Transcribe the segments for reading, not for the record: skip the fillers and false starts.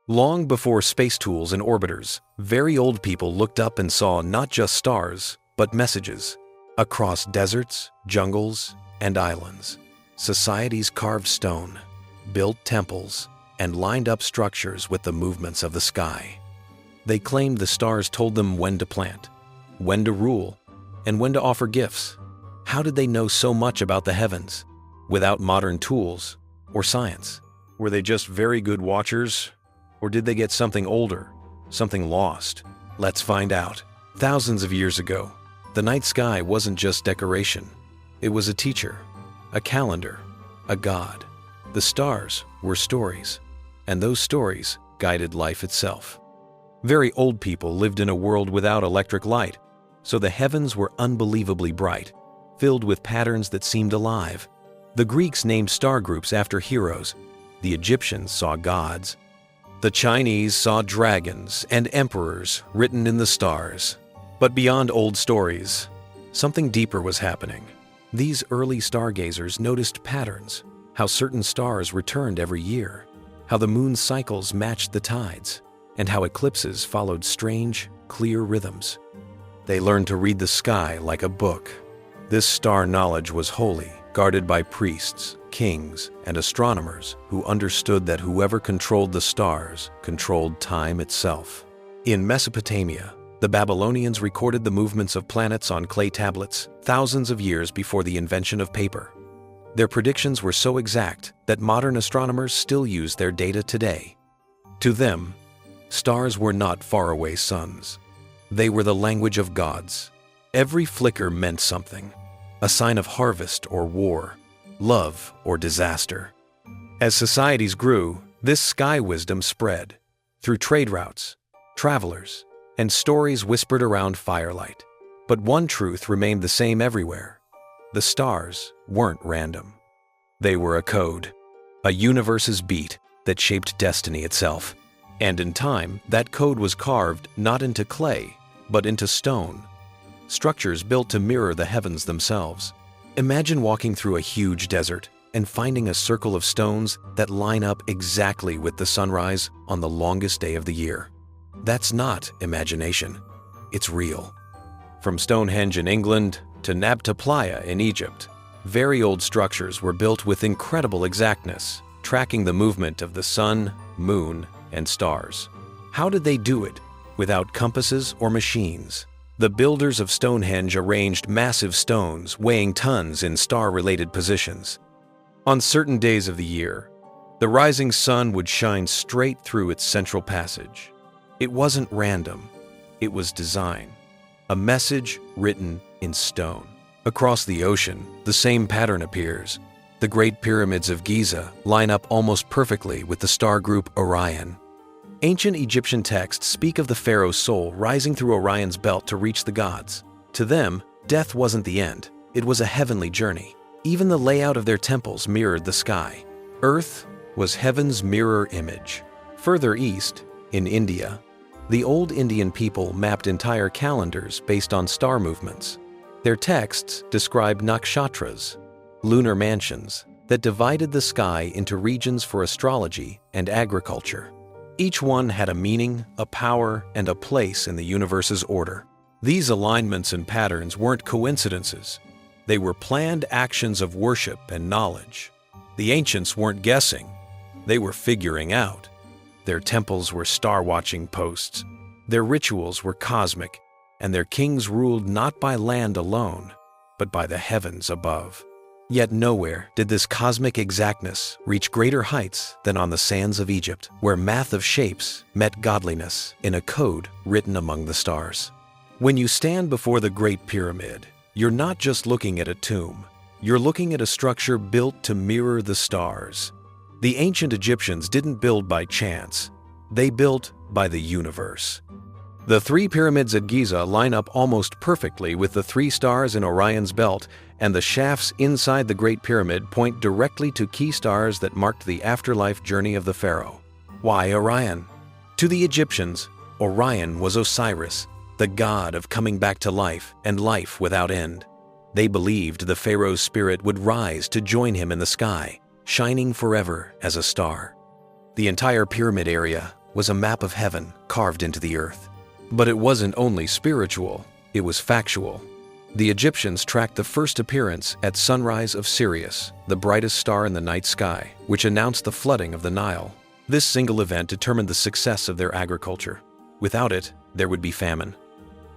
Long before space tools and orbiters, very old people looked up and saw not just stars, but messages. Across deserts, jungles, and islands, societies carved stone, built temples, and lined up structures with the movements of the sky. They claimed the stars told them when to plant, when to rule, and when to offer gifts. How did they know so much about the heavens without modern tools or science? Were they just very good watchers, or did they get something older, something lost? Let's find out. Thousands of years ago, the night sky wasn't just decoration. It was a teacher, a calendar, a god. The stars were stories, and those stories guided life itself. Very old people lived in a world without electric light, so the heavens were unbelievably bright, filled with patterns that seemed alive. The Greeks named star groups after heroes. The Egyptians saw gods. The Chinese saw dragons and emperors written in the stars. But beyond old stories, something deeper was happening. These early stargazers noticed patterns, how certain stars returned every year, how the moon's cycles matched the tides, and how eclipses followed strange, clear rhythms. They learned to read the sky like a book. This star knowledge was holy, guarded by priests, kings, and astronomers who understood that whoever controlled the stars controlled time itself. In Mesopotamia, the Babylonians recorded the movements of planets on clay tablets thousands of years before the invention of paper. Their predictions were so exact that modern astronomers still use their data today. To them, stars were not faraway suns. They were the language of gods. Every flicker meant something, a sign of harvest or war, love or disaster. As societies grew, this sky wisdom spread through trade routes, travelers, and stories whispered around firelight. But one truth remained the same everywhere. The stars weren't random. They were a code, a universe's beat that shaped destiny itself. And in time, that code was carved not into clay, but into stone. Structures built to mirror the heavens themselves. Imagine walking through a huge desert and finding a circle of stones that line up exactly with the sunrise on the longest day of the year. That's not imagination. It's real. From Stonehenge in England to Nabta Playa in Egypt, very old structures were built with incredible exactness, tracking the movement of the sun, moon, and stars. How did they do it? Without compasses or machines. The builders of Stonehenge arranged massive stones weighing tons in star-related positions. On certain days of the year, the rising sun would shine straight through its central passage. It wasn't random. It was design. A message written in stone. Across the ocean, the same pattern appears. The Great Pyramids of Giza line up almost perfectly with the star group Orion. Ancient Egyptian texts speak of the pharaoh's soul rising through Orion's belt to reach the gods. To them, death wasn't the end. It was a heavenly journey. Even the layout of their temples mirrored the sky. Earth was heaven's mirror image. Further east, in India, the old Indian people mapped entire calendars based on star movements. Their texts described nakshatras, lunar mansions, that divided the sky into regions for astrology and agriculture. Each one had a meaning, a power, and a place in the universe's order. These alignments and patterns weren't coincidences. They were planned actions of worship and knowledge. The ancients weren't guessing. They were figuring out. Their temples were star-watching posts. Their rituals were cosmic, and their kings ruled not by land alone, but by the heavens above. Yet nowhere did this cosmic exactness reach greater heights than on the sands of Egypt, where math of shapes met godliness in a code written among the stars. When you stand before the Great Pyramid, you're not just looking at a tomb. You're looking at a structure built to mirror the stars. The ancient Egyptians didn't build by chance. They built by the universe. The three pyramids at Giza line up almost perfectly with the three stars in Orion's belt, and the shafts inside the Great Pyramid point directly to key stars that marked the afterlife journey of the pharaoh. Why Orion? To the Egyptians, Orion was Osiris, the god of coming back to life and life without end. They believed the pharaoh's spirit would rise to join him in the sky, shining forever as a star. The entire pyramid area was a map of heaven carved into the earth. But it wasn't only spiritual, it was factual. The Egyptians tracked the first appearance at sunrise of Sirius, the brightest star in the night sky, which announced the flooding of the Nile. This single event determined the success of their agriculture. Without it, there would be famine.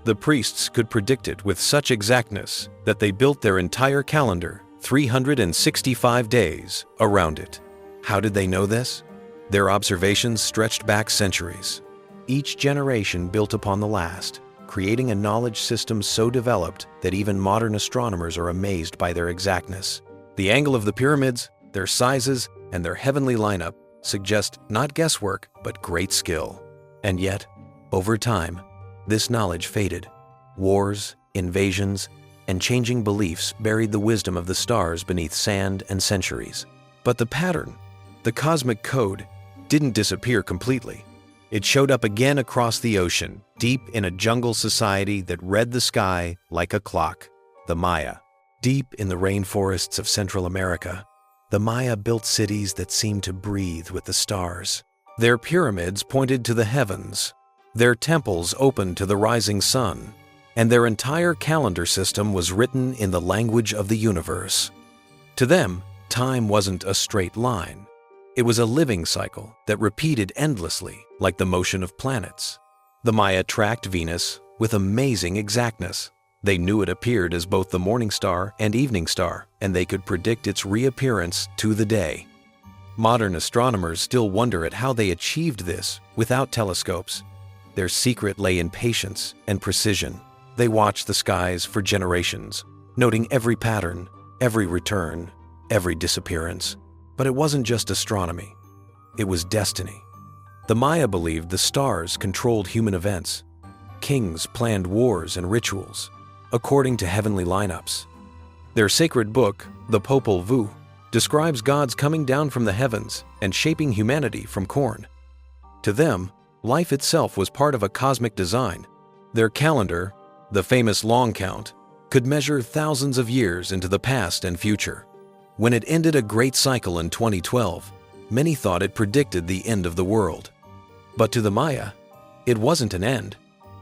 The priests could predict it with such exactness that they built their entire calendar, 365 days, around it. How did they know this? Their observations stretched back centuries. Each generation built upon the last, creating a knowledge system so developed that even modern astronomers are amazed by their exactness. The angle of the pyramids, their sizes, and their heavenly lineup suggest not guesswork, but great skill. And yet, over time, this knowledge faded. Wars, invasions, and changing beliefs buried the wisdom of the stars beneath sand and centuries. But the pattern, the cosmic code, didn't disappear completely. It showed up again across the ocean, deep in a jungle society that read the sky like a clock, the Maya. Deep in the rainforests of Central America, the Maya built cities that seemed to breathe with the stars. Their pyramids pointed to the heavens, their temples opened to the rising sun, and their entire calendar system was written in the language of the universe. To them, time wasn't a straight line. It was a living cycle that repeated endlessly, like the motion of planets. The Maya tracked Venus with amazing exactness. They knew it appeared as both the morning star and evening star, and they could predict its reappearance to the day. Modern astronomers still wonder at how they achieved this without telescopes. Their secret lay in patience and precision. They watched the skies for generations, noting every pattern, every return, every disappearance. But it wasn't just astronomy. It was destiny. The Maya believed the stars controlled human events. Kings planned wars and rituals, according to heavenly lineups. Their sacred book, the Popol Vuh, describes gods coming down from the heavens and shaping humanity from corn. To them, life itself was part of a cosmic design. Their calendar, the famous long count, could measure thousands of years into the past and future. When it ended a great cycle in 2012, many thought it predicted the end of the world. But to the Maya, it wasn't an end.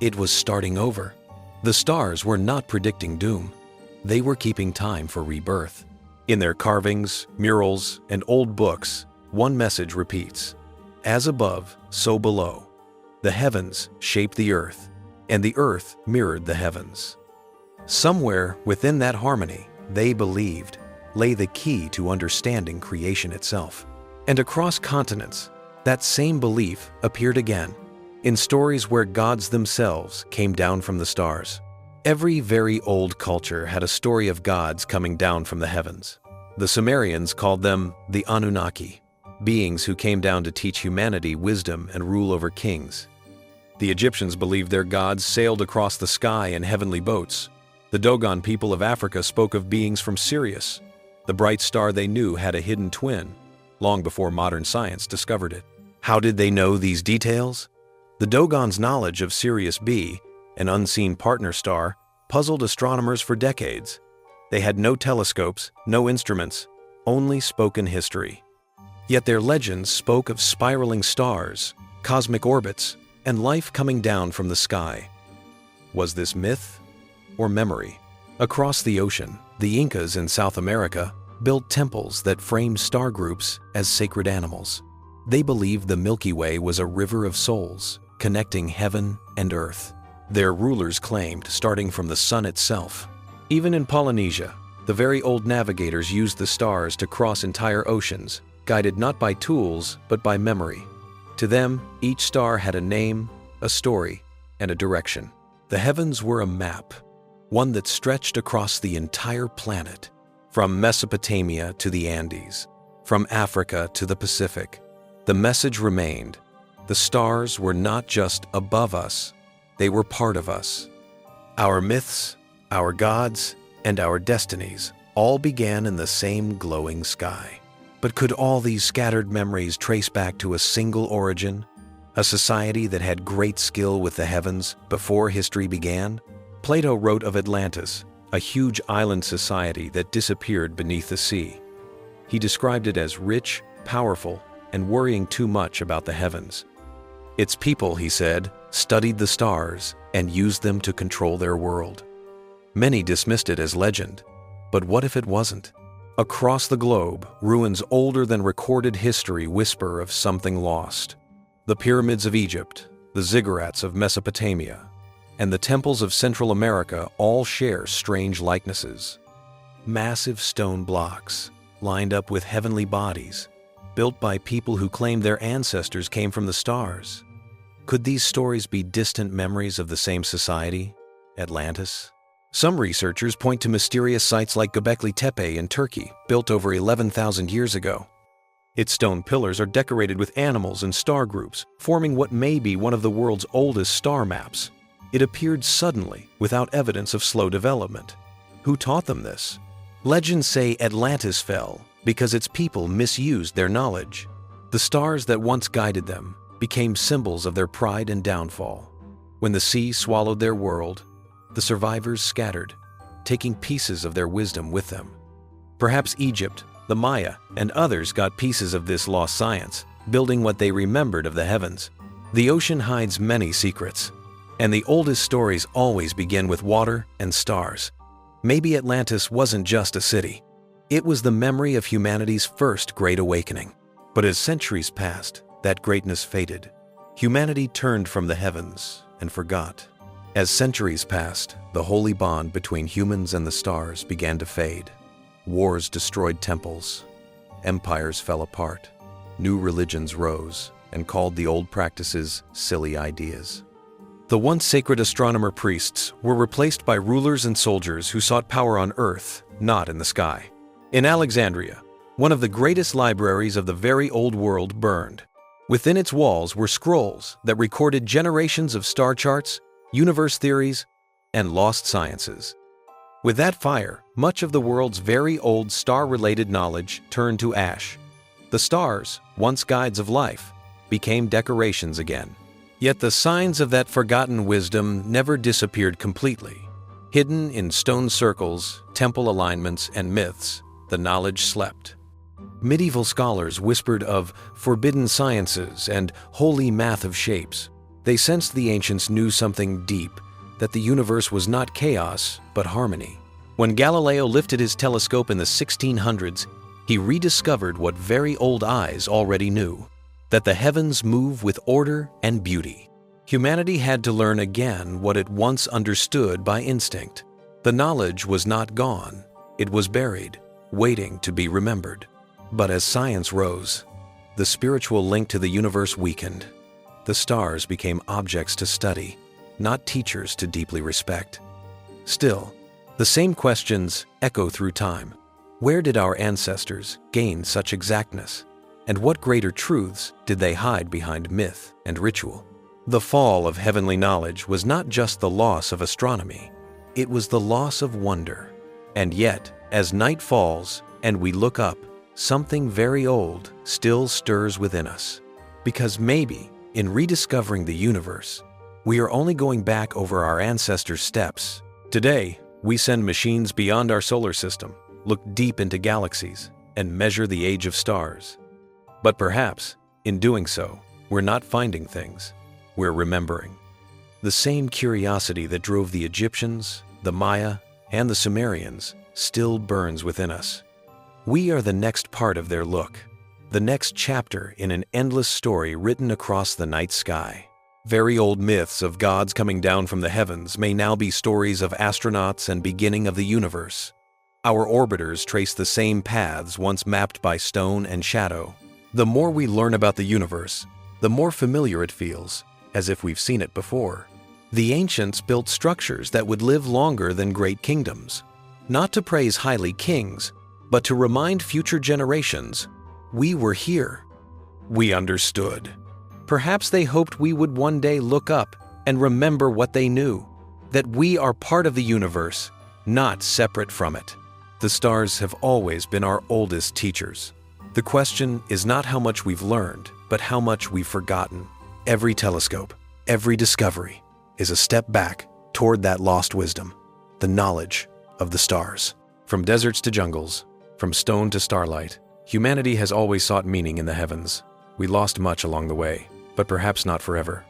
It was starting over. The stars were not predicting doom. They were keeping time for rebirth. In their carvings, murals, and old books, one message repeats: as above, so below. The heavens shaped the earth, and the earth mirrored the heavens. Somewhere within that harmony, they believed, lay the key to understanding creation itself. And across continents, that same belief appeared again, in stories where gods themselves came down from the stars. Every very old culture had a story of gods coming down from the heavens. The Sumerians called them the Anunnaki, beings who came down to teach humanity wisdom and rule over kings. The Egyptians believed their gods sailed across the sky in heavenly boats. The Dogon people of Africa spoke of beings from Sirius. The bright star they knew had a hidden twin, long before modern science discovered it. How did they know these details? The Dogon's knowledge of Sirius B, an unseen partner star, puzzled astronomers for decades. They had no telescopes, no instruments, only spoken history. Yet their legends spoke of spiraling stars, cosmic orbits, and life coming down from the sky. Was this myth or memory? Across the ocean, the Incas in South America built temples that framed star groups as sacred animals. They believed the Milky Way was a river of souls, connecting heaven and earth. Their rulers claimed starting from the sun itself. Even in Polynesia, the very old navigators used the stars to cross entire oceans, guided not by tools, but by memory. To them, each star had a name, a story, and a direction. The heavens were a map, one that stretched across the entire planet, from Mesopotamia to the Andes, from Africa to the Pacific. The message remained: the stars were not just above us, they were part of us. Our myths, our gods, and our destinies all began in the same glowing sky. But could all these scattered memories trace back to a single origin, a society that had great skill with the heavens before history began? Plato wrote of Atlantis, a huge island society that disappeared beneath the sea. He described it as rich, powerful, and worrying too much about the heavens. Its people, he said, studied the stars and used them to control their world. Many dismissed it as legend, but what if it wasn't? Across the globe, ruins older than recorded history whisper of something lost. The pyramids of Egypt, the ziggurats of Mesopotamia, and the temples of Central America all share strange likenesses. Massive stone blocks, lined up with heavenly bodies, built by people who claimed their ancestors came from the stars. Could these stories be distant memories of the same society, Atlantis? Some researchers point to mysterious sites like Göbekli Tepe in Turkey, built over 11,000 years ago. Its stone pillars are decorated with animals and star groups, forming what may be one of the world's oldest star maps. It appeared suddenly, without evidence of slow development. Who taught them this? Legends say Atlantis fell because its people misused their knowledge. The stars that once guided them became symbols of their pride and downfall. When the sea swallowed their world, the survivors scattered, taking pieces of their wisdom with them. Perhaps Egypt, the Maya, and others got pieces of this lost science, building what they remembered of the heavens. The ocean hides many secrets, and the oldest stories always begin with water and stars. Maybe Atlantis wasn't just a city. It was the memory of humanity's first great awakening. But as centuries passed, that greatness faded. Humanity turned from the heavens and forgot. As centuries passed, the holy bond between humans and the stars began to fade. Wars destroyed temples. Empires fell apart. New religions rose and called the old practices silly ideas. The once sacred astronomer priests were replaced by rulers and soldiers who sought power on earth, not in the sky. In Alexandria, one of the greatest libraries of the very old world burned. Within its walls were scrolls that recorded generations of star charts, universe theories, and lost sciences. With that fire, much of the world's very old star-related knowledge turned to ash. The stars, once guides of life, became decorations again. Yet the signs of that forgotten wisdom never disappeared completely. Hidden in stone circles, temple alignments, and myths, the knowledge slept. Medieval scholars whispered of forbidden sciences and holy math of shapes. They sensed the ancients knew something deep, that the universe was not chaos, but harmony. When Galileo lifted his telescope in the 1600s, he rediscovered what very old eyes already knew, that the heavens move with order and beauty. Humanity had to learn again what it once understood by instinct. The knowledge was not gone, it was buried, waiting to be remembered. But as science rose, the spiritual link to the universe weakened. The stars became objects to study, not teachers to deeply respect. Still, the same questions echo through time. Where did our ancestors gain such exactness? And what greater truths did they hide behind myth and ritual? The fall of heavenly knowledge was not just the loss of astronomy, it was the loss of wonder. And yet, as night falls and we look up, something very old still stirs within us. Because maybe, in rediscovering the universe, we are only going back over our ancestors' steps. Today, we send machines beyond our solar system, look deep into galaxies, and measure the age of stars. But perhaps, in doing so, we're not finding things, we're remembering. The same curiosity that drove the Egyptians, the Maya, and the Sumerians still burns within us. We are the next part of their look, the next chapter in an endless story written across the night sky. Very old myths of gods coming down from the heavens may now be stories of astronauts and beginning of the universe. Our orbiters trace the same paths once mapped by stone and shadow. The more we learn about the universe, the more familiar it feels, as if we've seen it before. The ancients built structures that would live longer than great kingdoms, not to praise highly kings, but to remind future generations, we were here. We understood. Perhaps they hoped we would one day look up and remember what they knew, that we are part of the universe, not separate from it. The stars have always been our oldest teachers. The question is not how much we've learned, but how much we've forgotten. Every telescope, every discovery is a step back toward that lost wisdom, the knowledge of the stars. From deserts to jungles, from stone to starlight, humanity has always sought meaning in the heavens. We lost much along the way, but perhaps not forever.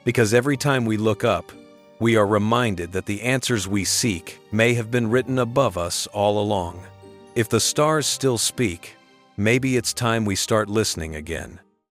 Because every time we look up, we are reminded that the answers we seek may have been written above us all along. If the stars still speak, maybe it's time we start listening again.